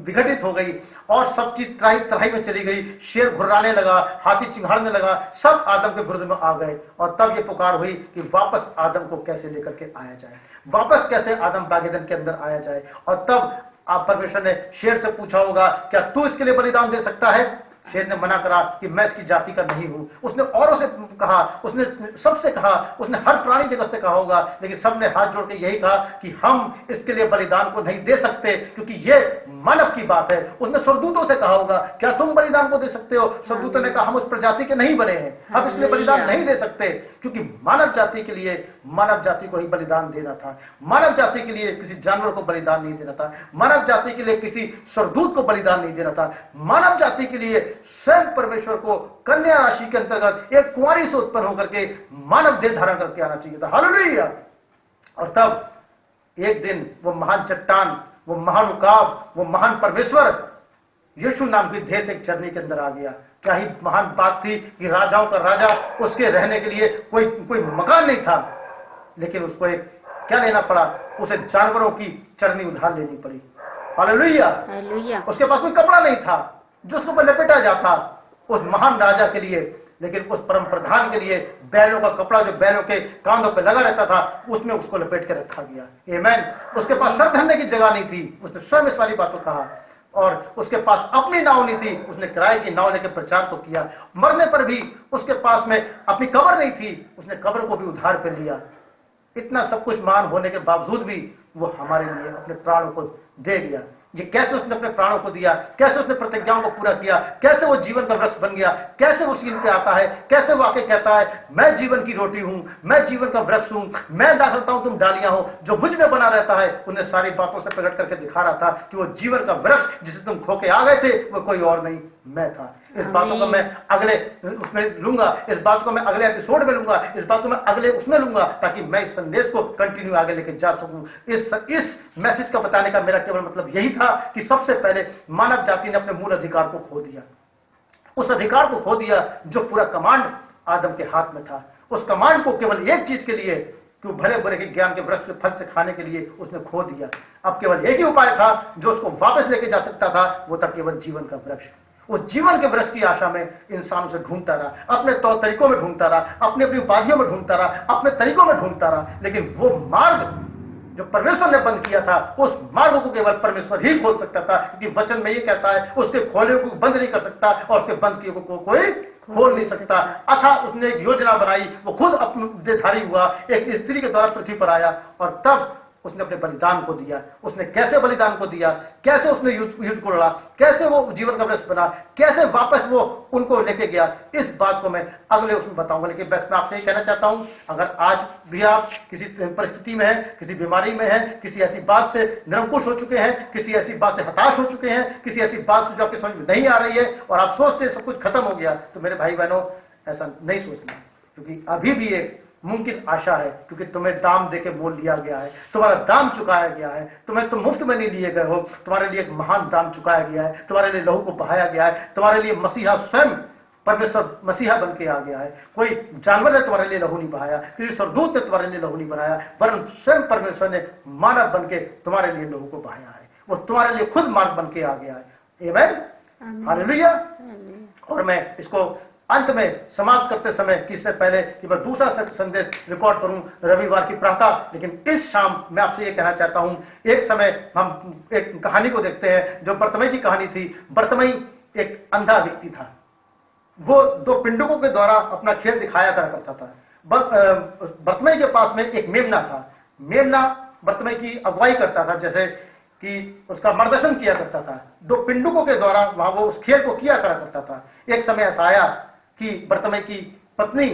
विघटित हो गई और सब चीज त्राही त्राही में चली गई। शेर घुर्राने लगा, हाथी चिंघाड़ने लगा, सब आदम के विरुद्ध में आ गए। और तब ये पुकार हुई कि वापस आदम को कैसे लेकर के आया जाए, वापस कैसे आदम बागेदन के अंदर आया जाए। और तब आप परमेश्वर ने शेर से पूछा होगा, क्या तू इसके लिए बलिदान दे सकता है? शेर ने मना करा कि मैं इसकी जाति का नहीं हूं। उसने औरों से कहा, उसने सबसे कहा, उसने हर प्राणी जगत से कहा होगा, लेकिन सबने हाथ जोड़ के यही कहा कि हम इसके लिए बलिदान को नहीं दे सकते, क्योंकि ये मानव की बात है। उसने स्वर्गदूतों से कहा होगा, क्या तुम बलिदान को दे सकते हो? स्वर्गदूतों ने कहा हम उस प्रजाति के नहीं बने हैं, हम इसलिए बलिदान नहीं दे सकते, क्योंकि मानव जाति के लिए मानव जाति को ही बलिदान देना था। मानव जाति के लिए किसी जानवर को बलिदान नहीं देना था, मानव जाति के लिए किसी स्वर्गदूत को बलिदान नहीं देना था। मानव जाति के लिए स्वयं परमेश्वर को कन्या राशि के अंतर्गत एक कुंवारी से उत्पन्न होकर के मानव देह धारण करके आना चाहिए था। हालेलुया! और तब एक दिन वो महान चट्टान, वो महान उकाब, वो महान परमेश्वर यीशु नाम की देह से एक चरनी के अंदर आ गया। क्या ही महान बात थी कि राजाओं का राजा, उसके रहने के लिए कोई मकान नहीं था, लेकिन उसको एक क्या लेना पड़ा? उसे जानवरों की चरनी उधार लेनी पड़ी। हालेलुया! उसके पास कोई कपड़ा नहीं था जो उसको पर लपेटा जाता उस महान राजा के लिए, लेकिन उस परम प्रधान के लिए बैलों का कपड़ा जो बैलों के कांधों पे लगा रहता था उसमें उसको लपेट के रखा गया। आमीन। उसके पास सर धरने की जगह नहीं थी, उसने स्वयं इस वाली बात को कहा। और उसके पास अपनी नाव नहीं थी, उसने किराए की नाव लेकर प्रचार को किया। मरने पर भी उसके पास में अपनी कब्र नहीं थी, उसने कब्र को भी उधार पे लिया। इतना सब कुछ मान होने के बावजूद भी वो हमारे लिए अपने प्राणों को दे दिया। ये कैसे उसने अपने प्राणों को दिया, कैसे उसने प्रतिज्ञाओं को पूरा किया, कैसे वो जीवन का वृक्ष बन गया, कैसे वो सीन पे आता है, कैसे वो आके कहता है मैं जीवन की रोटी हूं, मैं जीवन का वृक्ष हूं, मैं दाखलता हूं, तुम डालियां हो, जो मुझ में बना रहता है। उन्हें सारी बातों से प्रकट करके दिखा रहा था कि वो जीवन का वृक्ष जिसे तुम खो के आ गए थे वो कोई और नहीं, मैं था। इस बातों को मैं अगले उसमें लूंगा, इस बात को मैं अगले एपिसोड में लूंगा, इस बात को मैं अगले उसमें लूंगा, ताकि मैं इस संदेश को कंटिन्यू आगे लेके जा सकूं। इस मैसेज का बताने का मेरा केवल मतलब यही था कि सबसे पहले मानव जाति ने अपने मूल अधिकार को खो दिया। उस अधिकार को खो दिया जो पूरा कमांड आदम के हाथ में था। उस कमांड को केवल एक चीज के लिए, कि भले बुरे के ज्ञान के वृक्ष के फल से खाने के लिए उसने खो दिया। अब केवल एक ही उपाय था जो उसको वापस लेके जा सकता था, वो था केवल जीवन का वृक्ष। वो जीवन के वृक्ष की आशा में इंसानों से ढूंढता रहा, अपने तौर तरीकों में ढूंढता रहा, अपनी अपनी उपाधियों में ढूंढता रहा, अपने तरीकों में ढूंढता रहा, लेकिन वो मार्ग जो परमेश्वर ने बंद किया था उस मार्ग को केवल परमेश्वर ही खोल सकता था, क्योंकि वचन में ये कहता है उसके खोले को बंद नहीं कर सकता और उसके बंद किए को कोई खोल नहीं सकता। अतः उसने एक योजना बनाई, वो खुद अपने देहधारी हुआ, एक स्त्री के द्वारा पृथ्वी पर आया और तब उसने अपने बलिदान को दिया। उसने कैसे बलिदान को दिया, कैसे उसने युद्ध को लड़ा, कैसे वो जीवन का वृक्ष बना, कैसे वापस वो उनको लेके गया, इस बात को मैं अगले उसमें बताऊंगा। लेकिन बस मैं आपसे ये कहना चाहता हूं, अगर आज भी आप किसी परिस्थिति में हैं, किसी बीमारी में हैं, किसी ऐसी बात से निरंकुश हो चुके हैं, किसी ऐसी बात से हताश हो चुके हैं, किसी ऐसी बात से जो आपकी समझ में नहीं आ रही है और आप सोचते हैं सब कुछ खत्म हो गया, तो मेरे भाई बहनों ऐसा नहीं सोचना, क्योंकि अभी भी एक मुमकिन आशा है, क्योंकि तुम्हें दाम देके मोल लिया गया है, तुम्हारा दाम चुकाया गया है, तुम मुफ्त में नहीं लिए गए हो, तुम्हारे लिए एक महान दाम चुकाया गया है, तुम्हारे लिए लहू को बहाया गया है, तुम्हारे लिए मसीहा स्वयं परमेश्वर मसीहा बन के आ गया है। कोई जानवर ने तुम्हारे लिए लहू नहीं बहाया, किसी स्वर्गदूत ने तुम्हारे लिए लहू नहीं बनाया, वरन स्वयं परमेश्वर ने मानव बन के तुम्हारे लिए लहू को बहाया है। वो तुम्हारे लिए खुद मार्ग बन के आ गया है। आमीन, हालेलुया। और मैं इसको अंत में समाप्त करते समय किससे पहले कि मैं दूसरा संदेश रिकॉर्ड करूं रविवार की प्रातः, लेकिन इस शाम मैं आपसे ये कहना चाहता हूं, एक समय हम एक कहानी को देखते हैं जो बर्तमई की कहानी थी। बर्तमई एक अंधा व्यक्ति था, वो दो पिंडुकों के द्वारा अपना खेल दिखाया करा करता था। बर्तमई के पास में एक मेमना था। मेमना बर्तमई की अगुवाई करता था, जैसे कि उसका मार्गदर्शन किया करता था। दो पिंडुकों के द्वारा वहां वो उस खेल को किया करा करता था। एक समय ऐसा आया कि बर्तमई की पत्नी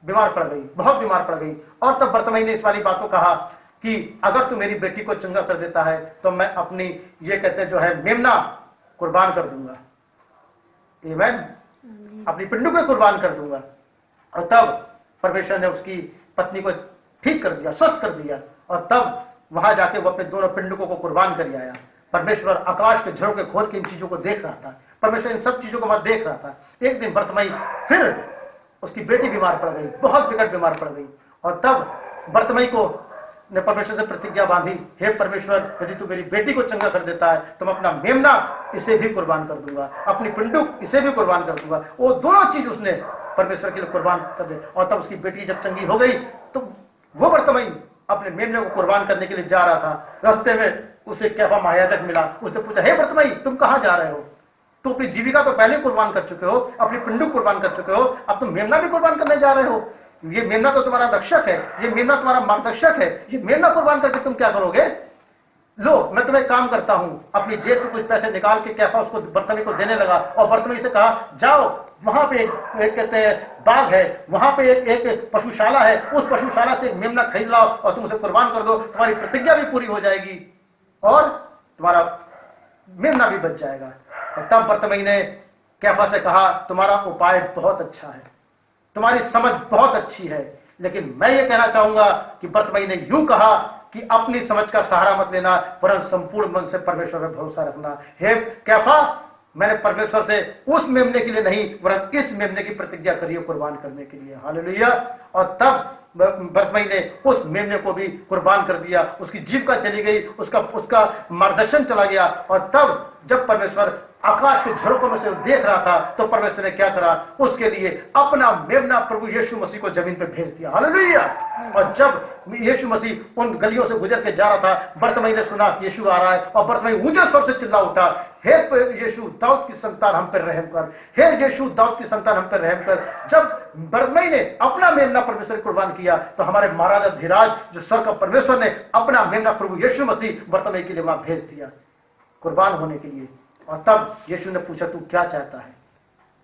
बीमार पड़ गई, बहुत बीमार पड़ गई, और तब बर्तमई ने इस वाली बात को कहा कि अगर तू मेरी बेटी को चंगा कर देता है तो मैं अपनी ये कहते जो है मेमना कुर्बान कर दूंगा। आमीन, अपनी पिंडू को कुर्बान कर दूंगा। और तब परमेश्वर ने उसकी पत्नी को ठीक कर दिया, स्वस्थ कर दिया, और तब वहां जाके वो अपने दोनों पिंडुकों को कुर्बान कर आया। परमेश्वर आकाश के झरोखे खोल के इन चीजों को देख रहा था। परमेश्वर इन सब चीजों को मत देख रहा था। एक दिन बर्तमई फिर उसकी बेटी बीमार पड़ गई, बहुत विकट बीमार पड़ गई, और तब बर्तमई को ने परमेश्वर से प्रतिज्ञा बांधी, हे परमेश्वर, यदि तू मेरी बेटी को चंगा कर देता है तो मैं अपना मेमना इसे भी कुर्बान कर दूंगा, अपनी पिंडुक इसे भी कुर्बान कर दूंगा। वो दोनों चीज उसने परमेश्वर के लिए कुर्बान कर दे। और तब उसकी बेटी जब चंगी हो गई तो वो बर्तमई अपने मेमने को कुर्बान करने के लिए जा रहा था। रास्ते में उसे कैफा महायाजक मिला। उसने पूछा, हे बर्तमई, तुम कहां जा रहे हो? तुम अपनी जीविका तो पहले कुर्बान कर चुके हो, अपनी पिंडुक कुर्बान कर चुके हो, अब तुम मेमना भी कुर्बान करने जा रहे हो? ये मेमना तो तुम्हारा रक्षक है, ये मेमना तुम्हारा मार्गदर्शक है, ये मेमना कुर्बान करके तुम क्या करोगे? लो, मैं तुम्हें काम करता हूं। अपनी जेब से कुछ पैसे निकाल के कैफा उसको बर्तमई को देने लगा, और बर्तमई से कहा, जाओ, वहां पे एक कहते हैं बाग है, वहां पे एक पशुशाला है, उस पशुशाला से एक मेमना खरीद लाओ और तुम उसे कुर्बान कर दो। तुम्हारी प्रतिज्ञा भी पूरी हो जाएगी और तुम्हारा मेमना भी बच जाएगा। और तब बर्तमई ने कैफा से कहा, तुम्हारा उपाय बहुत अच्छा है, तुम्हारी समझ बहुत अच्छी है, लेकिन मैं ये कहना चाहूंगा कि बर्तमई ने यूं कहा कि अपनी समझ का सहारा मत लेना, वरन संपूर्ण मन से परमेश्वर पर भरोसा रखना। हे कैफा, मैंने परमेश्वर से उस मेमने के लिए नहीं, वरन इस मेमने की प्रतिज्ञा करी है कुर्बान करने के लिए। हालेलुया। और तब बर्तमई ने उस मेमने को भी कुर्बान कर दिया। उसकी जीविका चली गई, उसका मार्गदर्शन चला गया। और तब जब परमेश्वर आकाश के झरोकों में से देख रहा था तो परमेश्वर ने क्या करा? उसके लिए अपना मेमना प्रभु यीशु मसीह को जमीन पे भेज दिया। हालेलुया। और जब यीशु मसीह उन गलियों से गुजर के जा रहा था, बर्तमई ने सुना कि यीशु आ रहा है, और बर्तमई ऊंचे स्वर से चिल्ला उठा, हे यीशु, दाऊद की संतान हम पर रहम कर, हे यीशु, दाऊद की संतान हम पर रहम कर। जब बर्तमई ने अपना मेमना परमेश्वर कुर्बान किया तो हमारे महाराजा धीराज, जो स्वर्ग का परमेश्वर, ने अपना मेमना प्रभु यीशु मसीह बर्तमई के लिए वहां भेज दिया कुर्बान होने के लिए। और तब यीशु ने पूछा, तू क्या चाहता है?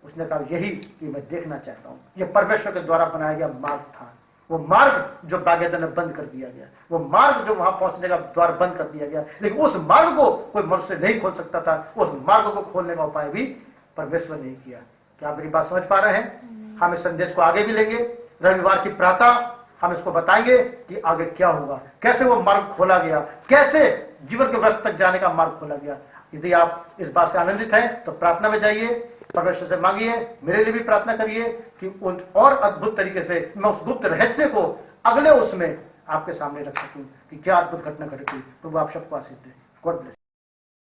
उसने कहा, यही कि मैं देखना चाहता हूं। यह परमेश्वर के द्वारा बनाया गया मार्ग था, वो मार्ग जो बागेदन में बंद कर दिया गया, वो मार्ग जो वहां पहुंचने का द्वार बंद कर दिया गया, लेकिन उस मार्ग को कोई मनुष्य नहीं खोल सकता था। उस मार्ग को खोलने का उपाय भी परमेश्वर ने किया। क्या आप मेरी बात समझ पा रहे हैं? हम इस संदेश को आगे भी लेंगे। रविवार की प्रातः हम इसको बताएंगे कि आगे क्या होगा, कैसे वो मार्ग खोला गया, कैसे जीवन के वृक्ष तक जाने का मार्ग खोला गया। यदि आप इस बात से आनंदित हैं तो प्रार्थना में जाइए, परमेश्वर से मांगिए, मेरे लिए भी प्रार्थना करिए कि उन और अद्भुत तरीके से मैं उस गुप्त रहस्य को अगले उसमें आपके सामने रख सकूं कि क्या अद्भुत घटना घटी। प्रभु आप सबको आशीष दे। God bless.